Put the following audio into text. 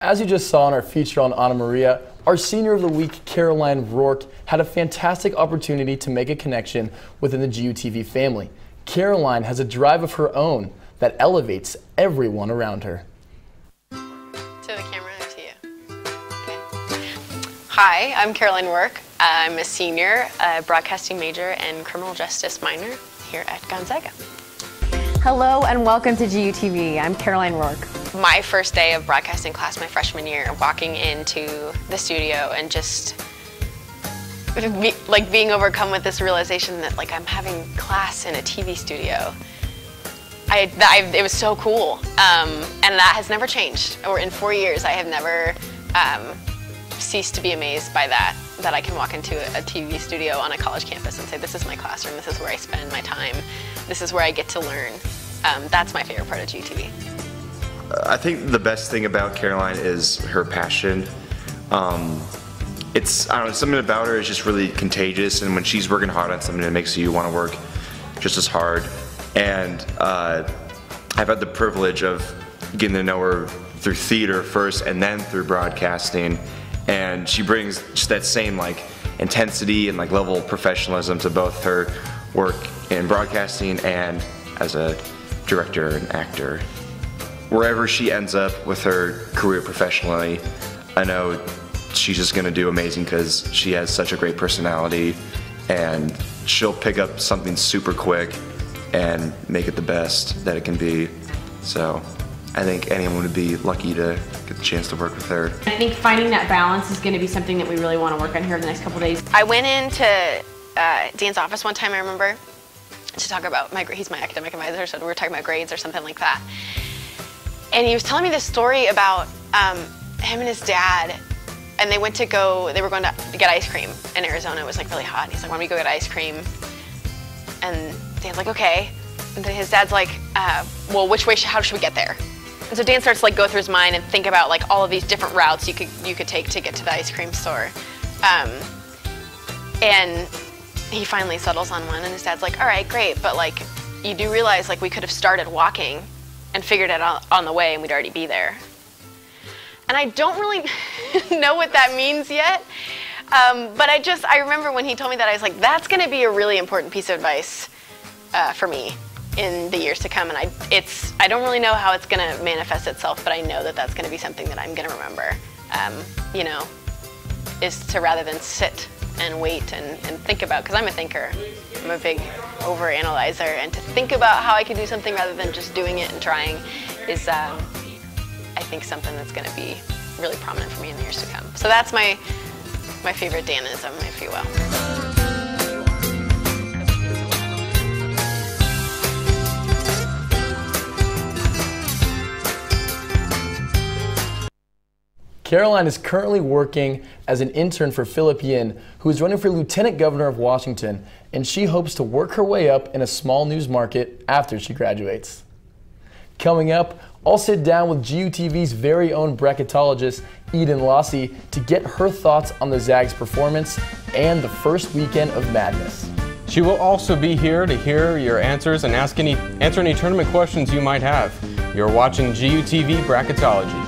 As you just saw in our feature on Anna Maria, our Senior of the Week, Caroline Rourke, had a fantastic opportunity to make a connection within the GUTV family. Caroline has a drive of her own that elevates everyone around her. To the camera or to you? Okay. Hi, I'm Caroline Rourke. I'm a senior, a broadcasting major, and criminal justice minor here at Gonzaga. Hello and welcome to GUTV. I'm Caroline Rourke. My first day of broadcasting class my freshman year, walking into the studio and just being overcome with this realization that I'm having class in a TV studio. It was so cool, and that has never changed. Or in 4 years, I have never ceased to be amazed by that I can walk into a TV studio on a college campus and say, this is my classroom, this is where I spend my time, this is where I get to learn. That's my favorite part of GUTV. I think the best thing about Caroline is her passion. I don't know, something about her is just really contagious, and when she's working hard on something, it makes you want to work just as hard. And I've had the privilege of getting to know her through theater first and then through broadcasting, and she brings just that same intensity and level of professionalism to both her work in broadcasting and as a director and actor. Wherever she ends up with her career professionally, I know she's just going to do amazing because she has such a great personality, and she'll pick up something super quick and make it the best that it can be. So I think anyone would be lucky to get the chance to work with her. I think finding that balance is going to be something that we really want to work on here in the next couple days. I went into Dan's office one time, I remember, to talk about he's my academic advisor, so we were talking about grades or something like that. And he was telling me this story about him and his dad, and they were going to get ice cream in Arizona. It was really hot, and he's like, why don't we go get ice cream? And Dan's like, okay. And then his dad's like, well, how should we get there? And so Dan starts to go through his mind and think about all of these different routes you could take to get to the ice cream store. And he finally settles on one, and his dad's like, all right, great, but you do realize we could have started walking and figured it out on the way, and we'd already be there. And I don't really know what that means yet, but I remember when he told me that, I was like, that's going to be a really important piece of advice for me in the years to come. And I don't really know how it's going to manifest itself, but I know that that's going to be something that I'm going to remember. Is to, rather than sit and wait and think about, because I'm a thinker, I'm a big overanalyzer, and to think about how I could do something rather than just doing it and trying is, I think, something that's going to be really prominent for me in the years to come. So that's my favorite Danism, if you will. Caroline is currently working as an intern for Philip Yin, who is running for Lieutenant Governor of Washington, and she hopes to work her way up in a small news market after she graduates. Coming up, I'll sit down with GUTV's very own bracketologist, Eden Lossie, to get her thoughts on the Zags' performance and the first weekend of madness. She will also be here to hear your answers and answer any tournament questions you might have. You're watching GUTV Bracketology.